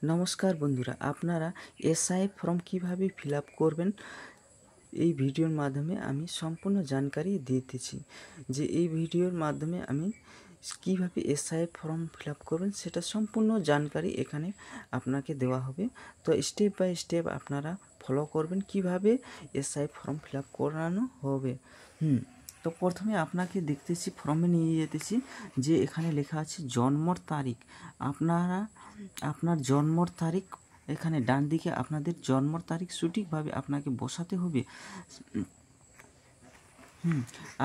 নমস্কার বন্ধুরা, আপনারা এসআই ফর্ম কিভাবে ফিল আপ করবেন এই ভিডিওর মাধ্যমে আমি সম্পূর্ণ জানকারি দিতেছি। যে এই ভিডিওর মাধ্যমে আমি কিভাবে এসআই ফর্ম ফিল আপ করবেন সেটা সম্পূর্ণ জানকারি এখানে আপনাকে দেওয়া হবে। তো স্টেপ বাই স্টেপ আপনারা ফলো করবেন কিভাবে এসআই ফর্ম ফিল আপ করানো হবে। তো প্রথমে আপনাকে দেখতেছি ফর্মে নিয়ে যেতেছি যে এখানে লেখা আছে জন্মর তারিখ। আপনার জন্মর তারিখ এখানে ডান দিকে আপনাদের জন্মর তারিখ সঠিকভাবে আপনাকে বসাতে হবে।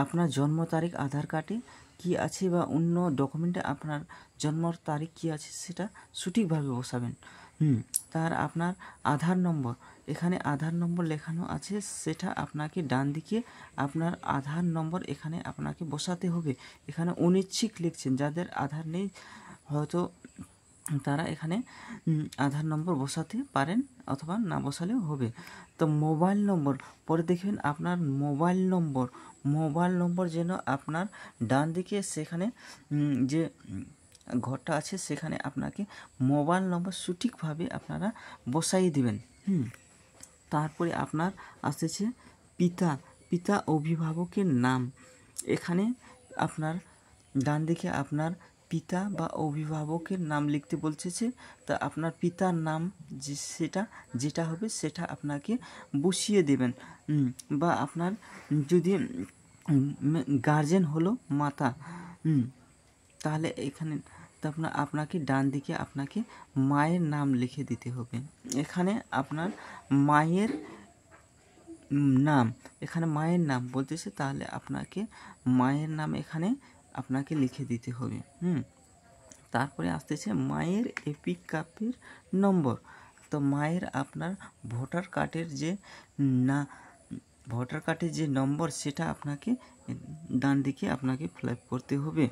আপনার জন্ম তারিখ আধার কার্ডে কি আছে বা অন্য ডকুমেন্টে আপনার জন্মর তারিখ কি আছে সেটা সঠিকভাবে বসাবেন। তার আপনার আধার নম্বর, এখানে আধার নম্বর লেখানো আছে, সেটা আপনাকে ডান দিকে আপনার আধার নম্বর এখানে আপনাকে বসাতে হবে। এখানে অনিচ্ছিক লিখছেন, যাদের আধার নেই হয়তো তারা এখানে আধার নম্বর বসাতে পারেন অথবা না বসালেও হবে। তো মোবাইল নম্বর পরে দেখবেন আপনার মোবাইল নম্বর যেন আপনার ডান দিকে সেখানে যে ঘরটা আছে সেখানে আপনাকে মোবাইল নম্বর সঠিকভাবে আপনারা বসাই দিবেন। তারপরে আপনার আসছে পিতা অভিভাবকের নাম। এখানে আপনার ডান দিকে আপনার পিতা বা অভিভাবকের নাম লিখতে বলছে, তা আপনার পিতার নাম যেটা হবে সেটা আপনাকে বসিয়ে দেবেন। বা আপনার যদি গার্জেন হলো মাতা, তাহলে এখানে আপনাকে ডান দিকে আপনাকে মায়ের নাম লিখে দিতে হবে। এখানে আপনার মায়ের নাম বলতেছে, তাহলে আপনাকে মায়ের নাম এখানে আপনাকে লিখে দিতে হবে। তারপরে আসতেছে মায়ের এপিক কার্ডের নম্বর। তো মায়ের আপনার ভোটার কার্ডের যে নম্বর সেটা আপনাকে ডান দিকে আপনাকে ফিল আপ করতে হবে।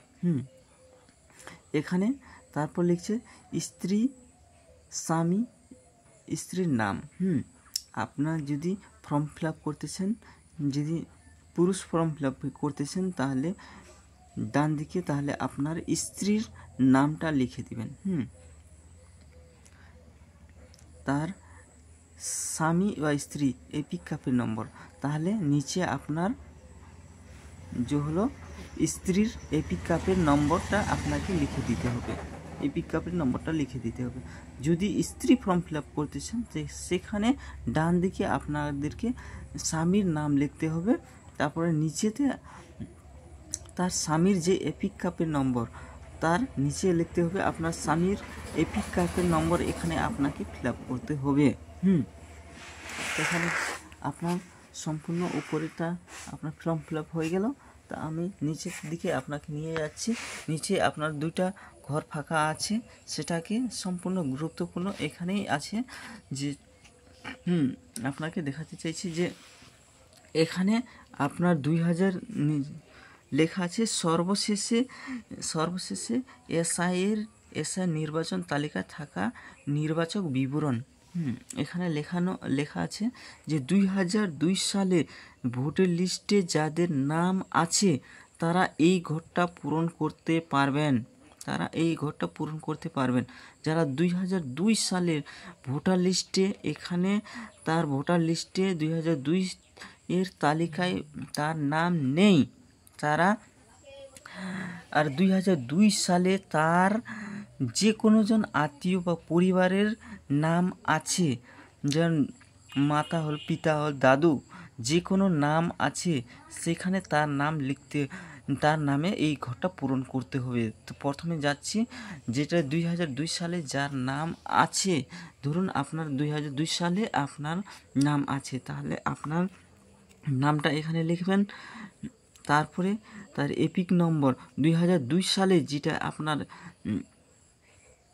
এখানে তারপর লিখছে স্ত্রী, স্বামী, স্ত্রীর নাম। আপনার যদি ফর্ম ফিল আপ করতেছেন, যদি পুরুষ ফর্ম ফিল আপ করতেছেন তাহলে ডান দিকে তাহলে আপনার স্ত্রীর নামটা লিখে দিবেন। তার স্বামী বা স্ত্রী এপিক কার্ডের নম্বর, তাহলে নিচে আপনার যে হলো স্ত্রীর এপিক কার্ডের নম্বরটা আপনাকে লিখে দিতে হবে। এপিক কার্ডের নম্বরটা লিখে দিতে হবে। যদি স্ত্রী ফর্ম ফিল আপ করতেছেন সেখানে ডান দিকে আপনাদেরকে স্বামীর নাম লিখতে হবে। তারপরে নিচেতে তার স্বামীর যে এপিক কার্ডের নম্বর তার নিচে লিখতে হবে আপনার স্বামীর এপিক কার্ডের নম্বর, এখানে আপনাকে ফিল আপ করতে হবে। এখানে আপনার সম্পূর্ণ উপরেটা আপনার ফর্ম ফিল আপ হয়ে গেল। তা আমি নিচের দিকে আপনাকে নিয়ে যাচ্ছি। নিচে আপনার দুইটা ঘর ফাঁকা আছে, সেটাকে সম্পূর্ণ গুরুত্বপূর্ণ এখানেই আছে যে আপনাকে দেখাতে চাইছি যে এখানে আপনার 2000 লেখা আছে। সর্বশেষে এসআই নির্বাচন তালিকায় থাকা নির্বাচক বিবরণ। এখানে লেখা আছে যে 2002 সালে ভোটার লিস্টে যাদের নাম আছে তারা এই ঘরটা পূরণ করতে পারবেন। যারা 2002 সালের ভোটার লিস্টে, এখানে তার ভোটার লিস্টে 2002 এর তালিকায় তার নাম নেই, তারা আর 2002 সালে তার যে কোনো জন আত্মীয় বা পরিবারের নাম আছে, যেমন মাতা হল, পিতা হল, দাদু, যে কোনো নাম আছে সেখানে তার নামে এই ঘরটা পূরণ করতে হবে। তো প্রথমে যাচ্ছি যেটা 2002 সালে যার নাম আছে, ধরুন আপনার 2002 সালে আপনার নাম আছে, তাহলে আপনার নামটা এখানে লিখবেন। তারপরে তার এপিক নম্বর 2002 সালে যেটা আপনার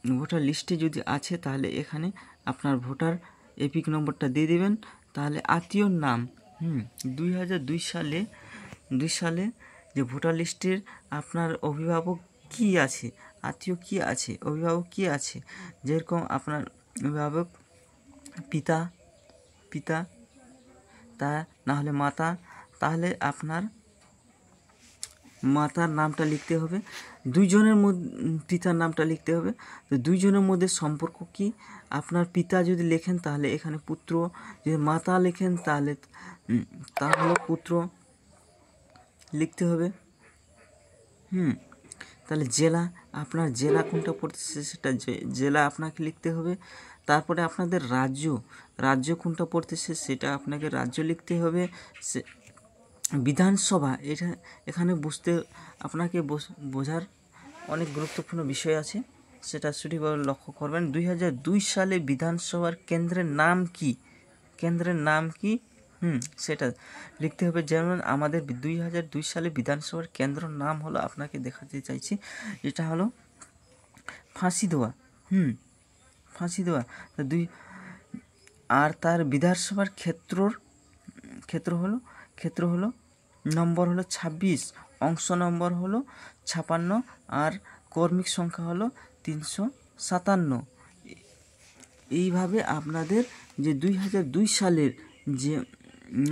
ভোটার লিস্টে যদি আছে তাহলে এখানে আপনার ভোটার এপিক নম্বরটা দিয়ে দেবেন। তাহলে আত্মীয়র নাম 2002 সালে যে ভোটার লিস্টের আপনার অভিভাবক কি আছে, আত্মীয় কি আছে, অভিভাবক কি আছে, যেরকম আপনার অভিভাবক পিতা তা না হলে মাতা, তাহলে আপনার মাতার নামটা লিখতে হবে, দুইজনের মধ্যে পিতার নামটা লিখতে হবে। তো দুইজনের মধ্যে সম্পর্ক কি, আপনার পিতা যদি লেখেন তাহলে এখানে পুত্র, যদি মাতা লেখেন তাহলে হলো পুত্র লিখতে হবে। তাহলে জেলা, আপনার জেলা কোনটা পড়তেছে সেটা জেলা আপনাকে লিখতে হবে। তারপরে আপনাদের রাজ্য কোনটা পড়তেছে সেটা আপনাকে রাজ্য লিখতে হবে। বিধানসভা, এটা এখানে আপনাকে বোঝার অনেক গুরুত্বপূর্ণ বিষয় আছে, সেটা সঠিকভাবে লক্ষ্য করবেন। 2002 সালে বিধানসভার কেন্দ্রের নাম কি সেটা লিখতে হবে। যেমন আমাদের 2002 সালে বিধানসভার কেন্দ্র নাম হলো, আপনাকে দেখাতে চাইছি, এটা হলো ফাঁসিদোয়া। আর তার বিধানসভার ক্ষেত্র হলো নম্বর হলো 26, অংশ নম্বর হলো 56, আর কর্মিক সংখ্যা হলো 357। এইভাবে আপনাদের যে 2002 সালের যে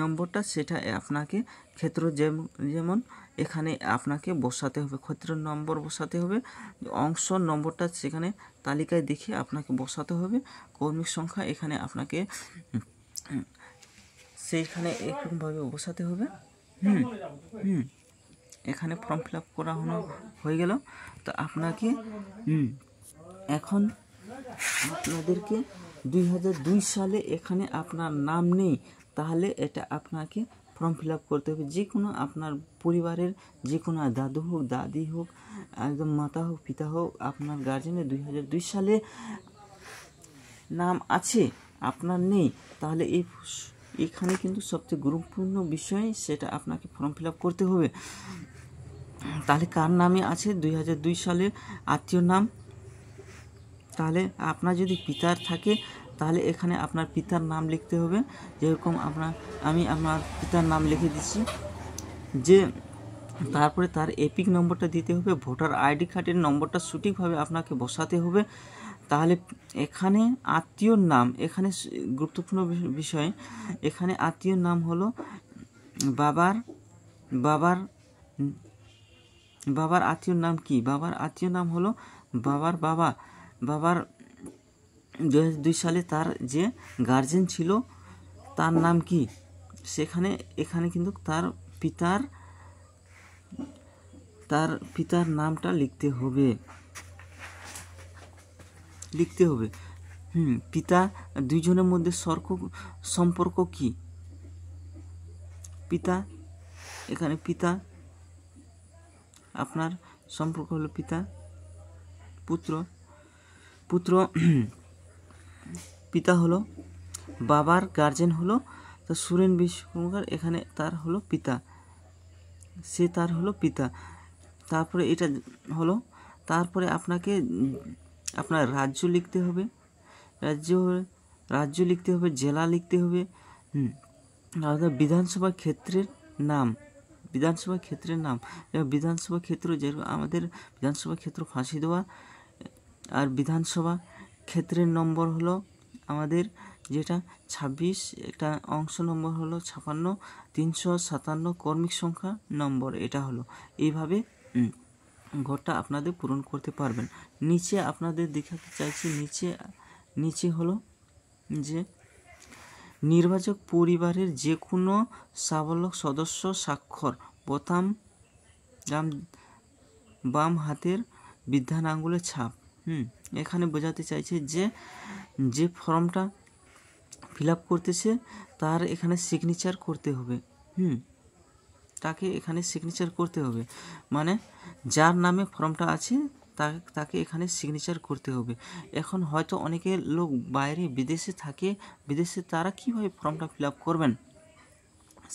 নম্বরটা সেটা আপনাকে ক্ষেত্র যেমন এখানে আপনাকে বসাতে হবে, ক্ষেত্রের নম্বর বসাতে হবে, অংশ নম্বরটা সেখানে তালিকায় দেখে আপনাকে বসাতে হবে, কর্মিক সংখ্যা এখানে আপনাকে সেইখানে এরকমভাবে বসাতে হবে। এখানে ফর্ম ফিল আপ করা হয়ে গেল। তো আপনাকে এখন আপনাদেরকে 2002 সালে এখানে আপনার নাম নেই, তাহলে এটা আপনাকে ফর্ম ফিল আপ করতে হবে। যে কোনো আপনার পরিবারের যে কোনো দাদু হোক, দাদি হোক, একদম মাতা হোক, পিতা হোক, আপনার গার্জেনের 2002 সালে নাম আছে, আপনার নেই, তাহলে এখানে কিন্তু সবচেয়ে গুরুত্বপূর্ণ বিষয়, সেটা আপনাকে ফর্ম ফিল আপ করতে হবে। তাহলে কার নামে আছে 2002 সালে আত্মীয় নাম, তাহলে আপনার যদি পিতার থাকে তাহলে এখানে আপনার পিতার নাম লিখতে হবে। যেরকম আমি আমার পিতার নাম লিখে দিচ্ছি, যে তারপরে তার এপিক নম্বরটা দিতে হবে, ভোটার আইডি কার্ডের নম্বরটা সঠিকভাবে আপনাকে বসাতে হবে। তাহলে এখানে আত্মীয়র নাম, এখানে গুরুত্বপূর্ণ বিষয়, এখানে আত্মীয়র নাম হলো বাবার আত্মীয়র নাম কি, বাবার আত্মীয় নাম হলো বাবার 2002 সালে তার যে গার্জেন ছিল তার নাম কি, এখানে কিন্তু তার পিতার নামটা লিখতে হবে। পিতা, দুইজনের মধ্যে সম্পর্ক কি, পিতা, এখানে পিতা, আপনার সম্পর্ক হলো পিতা, পুত্র পিতা হলো, বাবার গার্জেন হলো তো সুরেন বিশ্বকর্মার, এখানে তার হলো পিতা, তার হলো পিতা। তারপরে এটা হলো, তারপরে আপনাকে আপনার রাজ্য লিখতে হবে, জেলা লিখতে হবে। বিধানসভা ক্ষেত্রের নাম, বিধানসভা ক্ষেত্র যে আমাদের বিধানসভা ক্ষেত্র ফাঁসিদোয়া, আর বিধানসভা ক্ষেত্রের নম্বর হলো আমাদের যেটা 26, এটা অংশ নম্বর হলো 56, 357 কর্মিক সংখ্যা নম্বর এটা হলো। এইভাবে ঘরটা আপনাদের পূরণ করতে পারবেন। নিচে আপনাদের দেখাতে চাইছি, নিচে হলো যে নির্বাচক পরিবারের যে কোনো সাবলক সদস্য স্বাক্ষর বাম হাতের বৃদ্ধাঙ্গুলের আঙুলের ছাপ। এখানে বোঝাতে চাইছে যে ফর্মটা ফিল আপ করতেছে তার এখানে সিগনেচার করতে হবে। তাকে এখানে সিগনেচার করতে হবে, মানে যার নামে ফর্মটা আছে তাকে এখানে সিগনেচার করতে হবে। এখন হয়তো অনেকে লোক বাইরে বিদেশে থাকে, বিদেশে তারা কীভাবে ফর্মটা ফিল আপ করবেন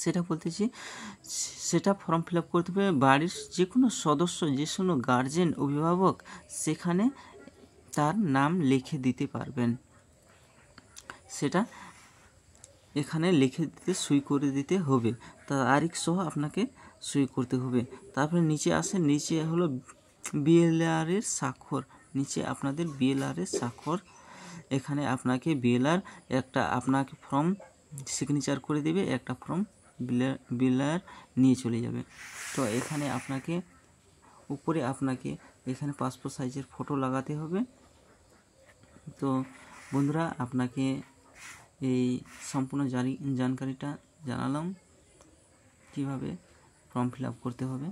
সেটা বলতেছি। সেটা ফর্ম ফিল আপ করতে হবে বাড়ির যে কোনো সদস্য, যে কোনো গার্জেন, অভিভাবক, সেখানে তার নাম লিখে দিতে পারবেন। সেটা এখানে লিখে দিতে, সই করে দিতে হবে, তারিখ সহ আপনাকে সই করতে হবে। তারপরে নিচে হলো বিএলআর এর স্বাক্ষর, নিচে আপনাদের বিএলআর এর স্বাক্ষর। এখানে আপনাকে বিএলআর একটা আপনাকে ফর্ম সিগনেচার করে দেবে, একটা ফর্ম বিলার নিয়ে চলে যাবে। তো এখানে আপনাকে উপরে আপনাকে এখানে পাসপোর্ট সাইজের ফটো লাগাতে হবে। তো বন্ধুরা, আপনাকে এই সম্পূর্ণ জানকারিটা জানালাম কিভাবে ফর্ম ফিল আপ করতে হবে।